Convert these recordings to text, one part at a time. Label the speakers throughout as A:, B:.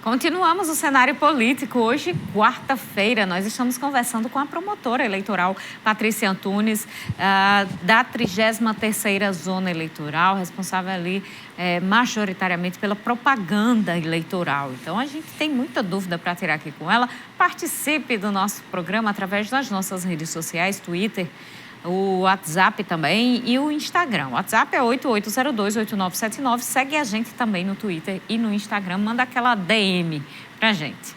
A: Continuamos o cenário político. Hoje, quarta-feira, nós estamos conversando com a promotora eleitoral Patrícia Antunes, da 33ª Zona Eleitoral, responsável ali majoritariamente pela propaganda eleitoral. Então, a gente tem muita dúvida para tirar aqui com ela. Participe do nosso programa através das nossas redes sociais, Twitter, o WhatsApp também e o Instagram. O WhatsApp é 88028979. Segue a gente também no Twitter e no Instagram. Manda aquela DM pra gente.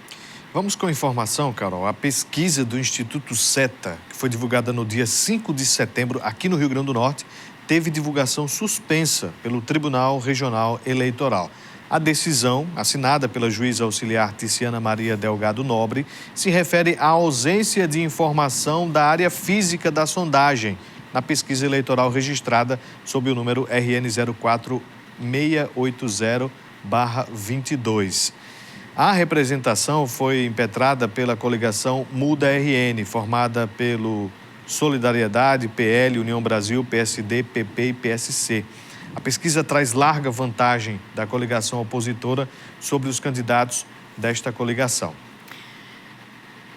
B: Vamos com informação, Carol. A pesquisa do Instituto SETA, que foi divulgada no dia 5 de setembro aqui no Rio Grande do Norte, teve divulgação suspensa pelo Tribunal Regional Eleitoral. A decisão, assinada pela juíza auxiliar Ticiana Maria Delgado Nobre, se refere à ausência de informação da área física da sondagem na pesquisa eleitoral registrada sob o número RN 04680/22. A representação foi impetrada pela coligação Muda RN, formada pelo Solidariedade, PL, União Brasil, PSD, PP e PSC. A pesquisa traz larga vantagem da coligação opositora sobre os candidatos desta coligação.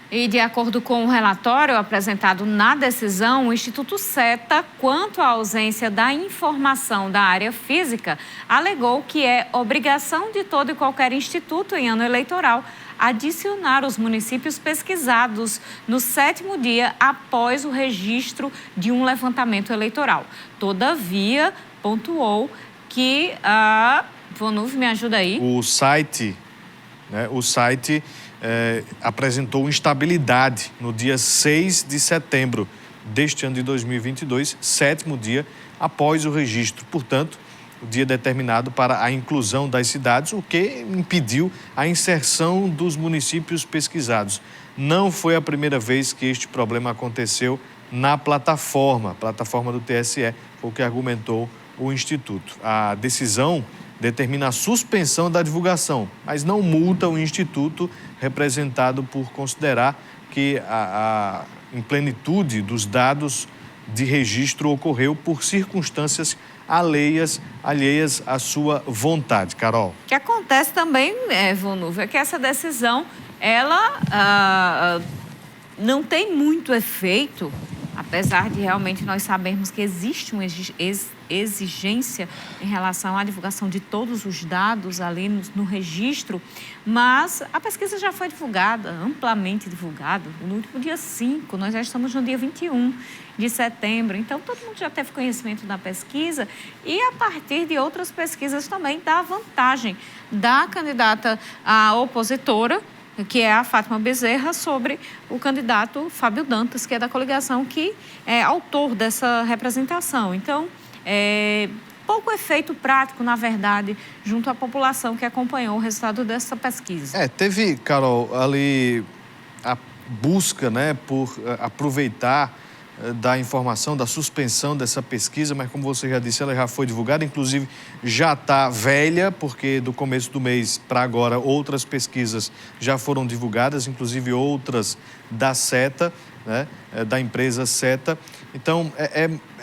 A: E de acordo com o relatório apresentado na decisão, o Instituto SETA, quanto à ausência da informação da área física, alegou que é obrigação de todo e qualquer instituto em ano eleitoral adicionar os municípios pesquisados no 7º dia após o registro de um levantamento eleitoral. Todavia, pontuou que Vonuv, me ajuda aí.
B: O site apresentou instabilidade no dia 6 de setembro deste ano de 2022, 7º dia após o registro. Portanto, o dia determinado para a inclusão das cidades, o que impediu a inserção dos municípios pesquisados. Não foi a primeira vez que este problema aconteceu na plataforma do TSE, foi o que argumentou o Instituto. A decisão determina a suspensão da divulgação, mas não multa o Instituto, representado por considerar que a implenitude dos dados de registro ocorreu por circunstâncias alheias à sua vontade. Carol.
A: O que acontece também, Vonuv, é que essa decisão, ela não tem muito efeito, apesar de realmente nós sabermos que existe uma exigência em relação à divulgação de todos os dados ali no registro, mas a pesquisa já foi divulgada, amplamente divulgada, no último dia 5, nós já estamos no dia 21 de setembro, então todo mundo já teve conhecimento da pesquisa e a partir de outras pesquisas também dá vantagem da candidata opositora, que é a Fátima Bezerra, sobre o candidato Fábio Dantas, que é da coligação, que é autor dessa representação. Então, pouco efeito prático, na verdade, junto à população que acompanhou o resultado dessa pesquisa.
B: Teve, Carol, ali a busca, por aproveitar da informação, da suspensão dessa pesquisa, mas como você já disse, ela já foi divulgada, inclusive já está velha, porque do começo do mês para agora outras pesquisas já foram divulgadas, inclusive outras da SETA, da empresa SETA. Então,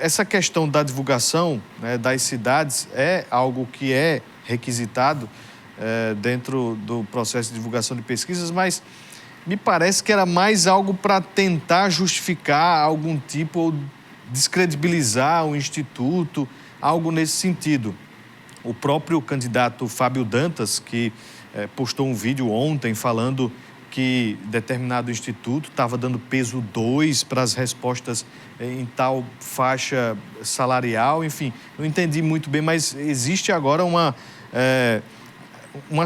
B: essa questão da divulgação das cidades é algo que é requisitado dentro do processo de divulgação de pesquisas, mas me parece que era mais algo para tentar justificar algum tipo ou descredibilizar o Instituto, algo nesse sentido. O próprio candidato Fábio Dantas, que postou um vídeo ontem falando que determinado instituto estava dando peso 2 para as respostas em tal faixa salarial, enfim, não entendi muito bem, mas existe agora uma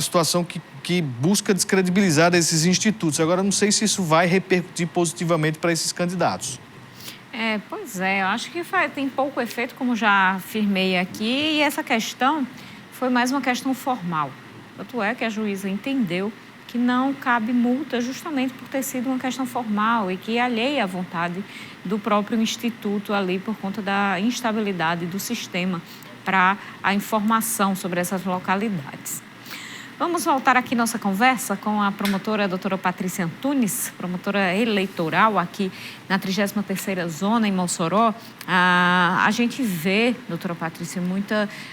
B: situação que busca descredibilizar esses institutos. Agora, não sei se isso vai repercutir positivamente para esses candidatos.
A: Pois é, eu acho que tem pouco efeito, como já afirmei aqui, e essa questão foi mais uma questão formal. Tanto é que a juíza entendeu que não cabe multa justamente por ter sido uma questão formal e que alheia à vontade do próprio instituto ali por conta da instabilidade do sistema para a informação sobre essas localidades. Vamos voltar aqui nossa conversa com a promotora, a doutora Patrícia Antunes, promotora eleitoral aqui na 33ª Zona, em Mossoró. A gente vê, doutora Patrícia,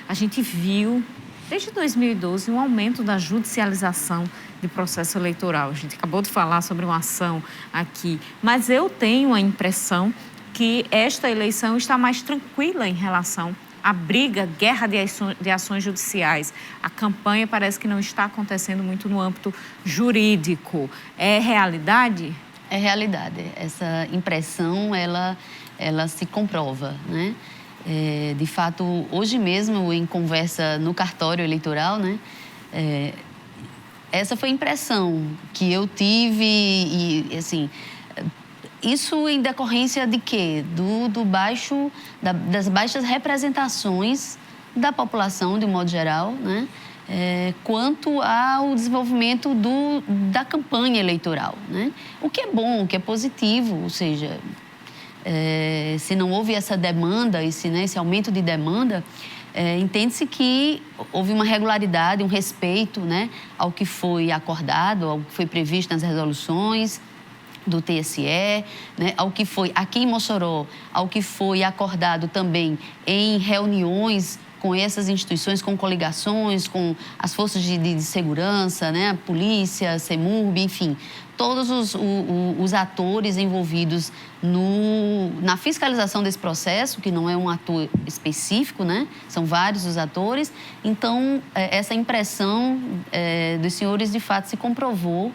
A: a gente viu desde 2012, um aumento da judicialização de processo eleitoral. A gente acabou de falar sobre uma ação aqui, mas eu tenho a impressão que esta eleição está mais tranquila em relação à briga, guerra de ações judiciais. A campanha parece que não está acontecendo muito no âmbito jurídico. É realidade?
C: É realidade. Essa impressão, ela se comprova, né? De fato, hoje mesmo, em conversa no cartório eleitoral, né? Essa foi a impressão que eu tive e, assim, isso em decorrência de quê? Das baixas representações da população, de um modo geral, né? Quanto ao desenvolvimento da campanha eleitoral, né? O que é bom, o que é positivo, ou seja, se não houve essa demanda, esse aumento de demanda, entende-se que houve uma regularidade, um respeito, né, ao que foi acordado, ao que foi previsto nas resoluções do TSE, né, ao que foi aqui em Mossoró, ao que foi acordado também em reuniões com essas instituições, com coligações, com as forças de segurança, né, a polícia, a CEMURB, enfim, todos os atores envolvidos na fiscalização desse processo, que não é um ator específico, né? São vários os atores. Então, essa impressão dos senhores, de fato, se comprovou,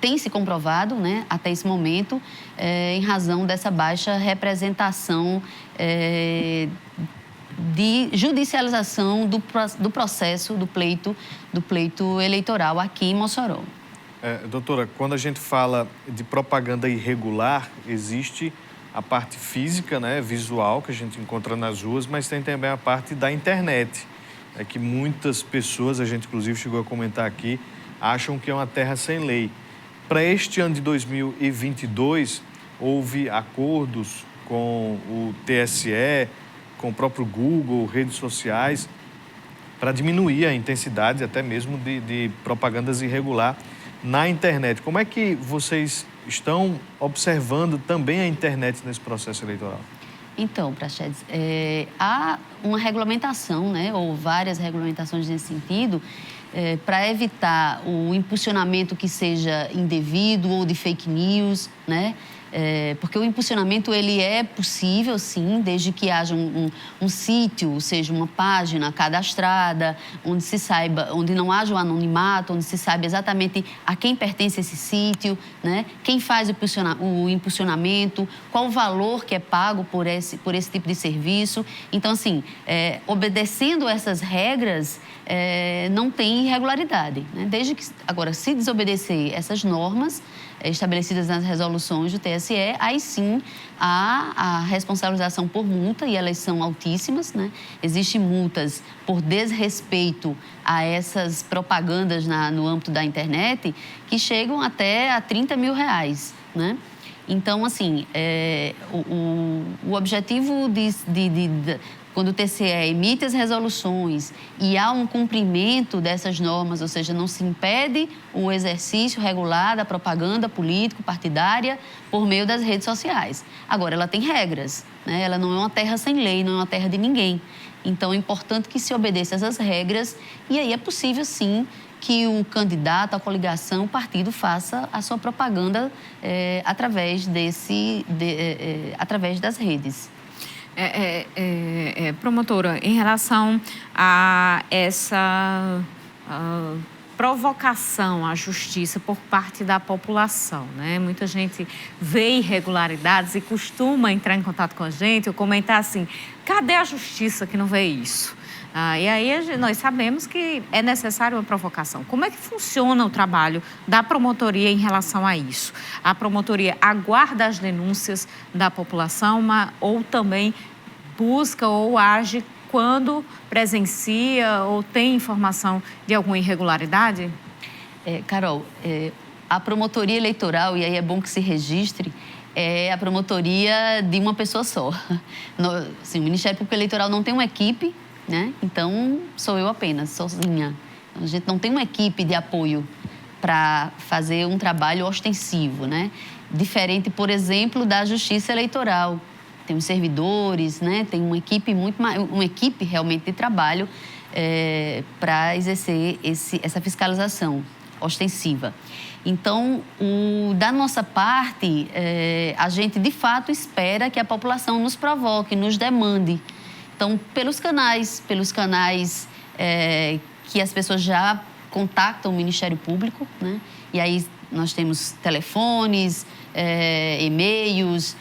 C: tem se comprovado, né, até esse momento, em razão dessa baixa representação de judicialização do processo, do pleito eleitoral aqui em Mossoró.
B: Doutora, quando a gente fala de propaganda irregular, existe a parte física, né, visual, que a gente encontra nas ruas, mas tem também a parte da internet, que muitas pessoas, a gente inclusive chegou a comentar aqui, acham que é uma terra sem lei. Para este ano de 2022, houve acordos com o TSE, com o próprio Google, redes sociais, para diminuir a intensidade até mesmo de propagandas irregular na internet. Como é que vocês estão observando também a internet nesse processo eleitoral?
C: Então, Praxedes, há uma regulamentação, né, ou várias regulamentações nesse sentido, para evitar o impulsionamento que seja indevido ou de fake news, né? Porque o impulsionamento ele é possível, sim, desde que haja um sítio, ou seja, uma página cadastrada, onde se saiba, onde não haja o anonimato, onde se saiba exatamente a quem pertence esse sítio, né? Quem faz o impulsionamento, qual o valor que é pago por esse tipo de serviço. Então, assim, obedecendo essas regras, não tem irregularidade, né? Desde que, agora, se desobedecer essas normas estabelecidas nas resoluções do TSE, aí sim há a responsabilização por multa, e elas são altíssimas, né? Existem multas por desrespeito a essas propagandas no âmbito da internet que chegam até a R$30 mil, né? Então, assim, o objetivo quando o TSE emite as resoluções e há um cumprimento dessas normas, ou seja, não se impede o exercício regular da propaganda político-partidária por meio das redes sociais. Agora, ela tem regras, né? Ela não é uma terra sem lei, não é uma terra de ninguém. Então, é importante que se obedeça essas regras e aí é possível, sim, que o candidato, a coligação, o partido faça a sua propaganda através das redes.
A: Promotora, em relação a essa provocação à justiça por parte da população, né? Muita gente vê irregularidades e costuma entrar em contato com a gente ou comentar assim, cadê a justiça que não vê isso? E aí nós sabemos que é necessária uma provocação. Como é que funciona o trabalho da promotoria em relação a isso? A promotoria aguarda as denúncias da população ou também busca ou age quando presencia ou tem informação de alguma irregularidade?
C: Carol, a promotoria eleitoral, e aí é bom que se registre, é a promotoria de uma pessoa só. Assim, o Ministério Público Eleitoral não tem uma equipe, né? Então, sou eu apenas, sozinha. A gente não tem uma equipe de apoio para fazer um trabalho ostensivo, né? Diferente, por exemplo, da Justiça Eleitoral, tem os servidores, né? Tem uma equipe uma equipe realmente de trabalho para exercer essa fiscalização ostensiva. Então, da nossa parte, a gente de fato espera que a população nos provoque, nos demande. Então, pelos canais que as pessoas já contactam o Ministério Público, né? E aí nós temos telefones, e-mails,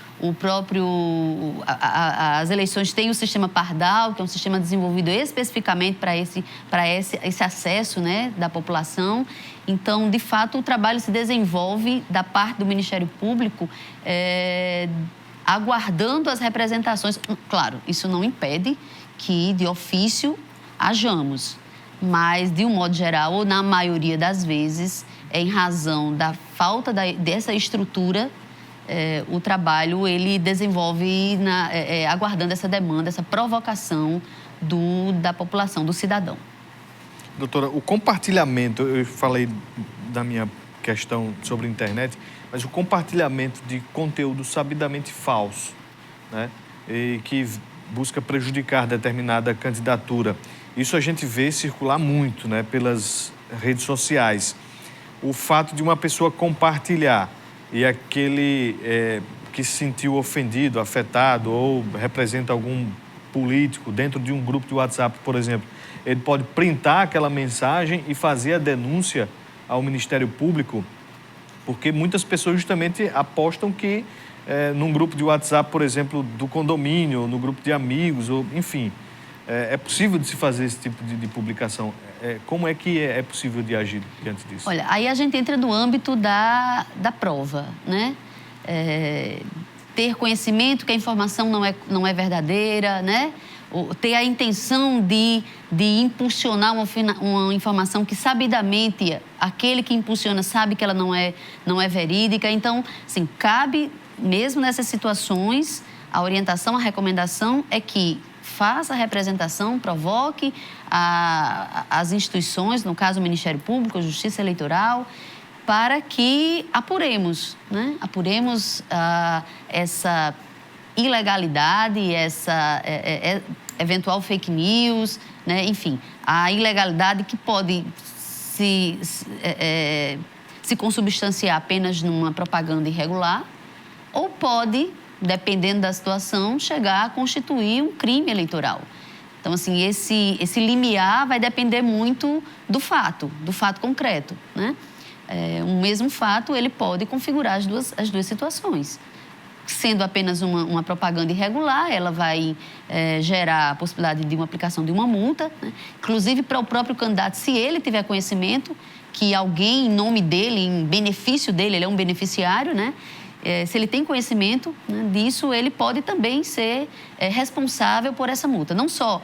C: as eleições têm o sistema Pardal, que é um sistema desenvolvido especificamente para esse acesso, né, da população. Então, de fato, o trabalho se desenvolve da parte do Ministério Público, aguardando as representações. Claro, isso não impede que, de ofício, hajamos, mas, de um modo geral, ou na maioria das vezes, em razão da falta dessa estrutura, o trabalho ele desenvolve aguardando essa demanda, essa provocação da população, do cidadão.
B: Doutora, o compartilhamento, eu falei da minha questão sobre a internet, mas o compartilhamento de conteúdo sabidamente falso, né, e que busca prejudicar determinada candidatura, isso a gente vê circular muito, né, pelas redes sociais. O fato de uma pessoa compartilhar e aquele que se sentiu ofendido, afetado ou representa algum político dentro de um grupo de WhatsApp, por exemplo, ele pode printar aquela mensagem e fazer a denúncia ao Ministério Público, porque muitas pessoas justamente apostam que num grupo de WhatsApp, por exemplo, do condomínio, no grupo de amigos, ou enfim, é possível de se fazer esse tipo de publicação. Como é que é possível de agir diante disso?
C: Olha, aí a gente entra no âmbito da prova, né? Ter conhecimento que a informação não é verdadeira, né? Ter a intenção de impulsionar uma informação que sabidamente aquele que impulsiona sabe que ela não é verídica. Então, assim, cabe, mesmo nessas situações, a orientação, a recomendação é que faça a representação, provoque as instituições, no caso o Ministério Público, a Justiça Eleitoral, para que apuremos, né? Apuremos essa ilegalidade, essa eventual fake news, né? Enfim, a ilegalidade que pode se consubstanciar apenas numa propaganda irregular ou pode, dependendo da situação, chegar a constituir um crime eleitoral. Então, assim, esse limiar vai depender muito do fato concreto, né? Um mesmo fato, ele pode configurar as duas situações. Sendo apenas uma propaganda irregular, ela vai gerar a possibilidade de uma aplicação de uma multa, né? Inclusive para o próprio candidato, se ele tiver conhecimento que alguém, em nome dele, em benefício dele, ele é um beneficiário, né? Se ele tem conhecimento, né, disso, ele pode também ser responsável por essa multa. Não só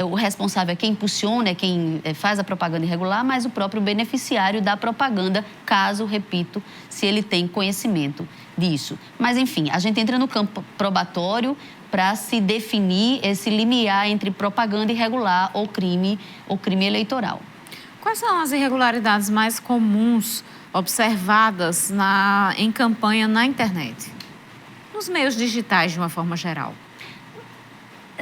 C: o responsável é quem impulsiona, é quem faz a propaganda irregular, mas o próprio beneficiário da propaganda, caso, repito, se ele tem conhecimento disso. Mas, enfim, a gente entra no campo probatório para se definir esse limiar entre propaganda irregular ou crime eleitoral.
A: Quais são as irregularidades mais comuns observadas em campanha na internet? Nos meios digitais, de uma forma geral.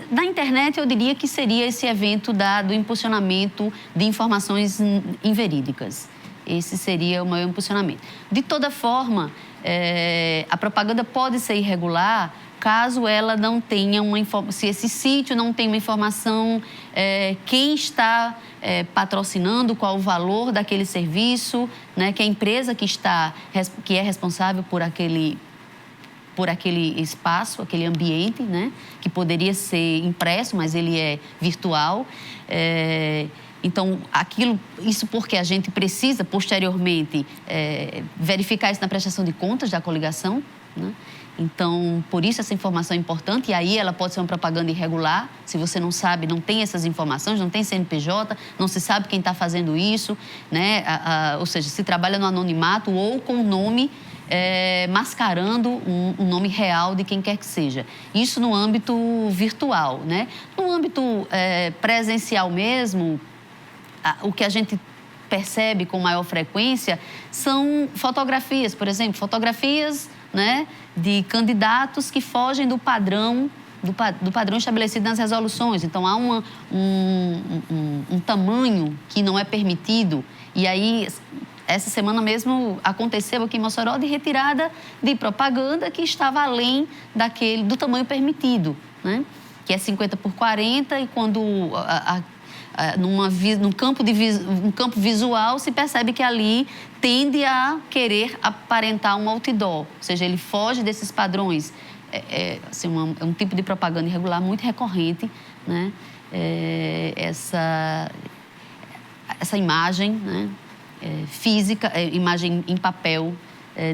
C: Na internet, eu diria que seria esse evento do impulsionamento de informações inverídicas. Esse seria o maior impulsionamento. De toda forma, a propaganda pode ser irregular caso ela não tenha se esse sítio não tem uma informação, quem está patrocinando, qual o valor daquele serviço, né, que a empresa que é responsável por aquele espaço, aquele ambiente, né, que poderia ser impresso, mas ele é virtual. Então, isso porque a gente precisa, posteriormente, verificar isso na prestação de contas da coligação, né? Então, por isso essa informação é importante, e aí ela pode ser uma propaganda irregular, se você não sabe, não tem essas informações, não tem CNPJ, não se sabe quem está fazendo isso, né? Ou seja, se trabalha no anonimato ou com o nome mascarando um nome real de quem quer que seja. Isso no âmbito virtual, né? No âmbito presencial mesmo, o que a gente percebe com maior frequência são fotografias, por exemplo, fotografias, né, de candidatos que fogem do padrão estabelecido nas resoluções. Então, há um tamanho que não é permitido. E aí, essa semana mesmo, aconteceu aqui em Mossoró de retirada de propaganda que estava além do tamanho permitido, né? Que é 50 por 40, e quando num campo visual se percebe que ali tende a querer aparentar um outdoor, ou seja, ele foge desses padrões. Assim, um tipo de propaganda irregular muito recorrente, né? Essa imagem, né? Física, imagem em papel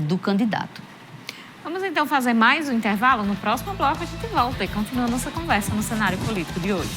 C: do candidato.
A: Vamos então fazer mais um intervalo. No próximo bloco a gente volta e continua a nossa conversa no cenário político de hoje.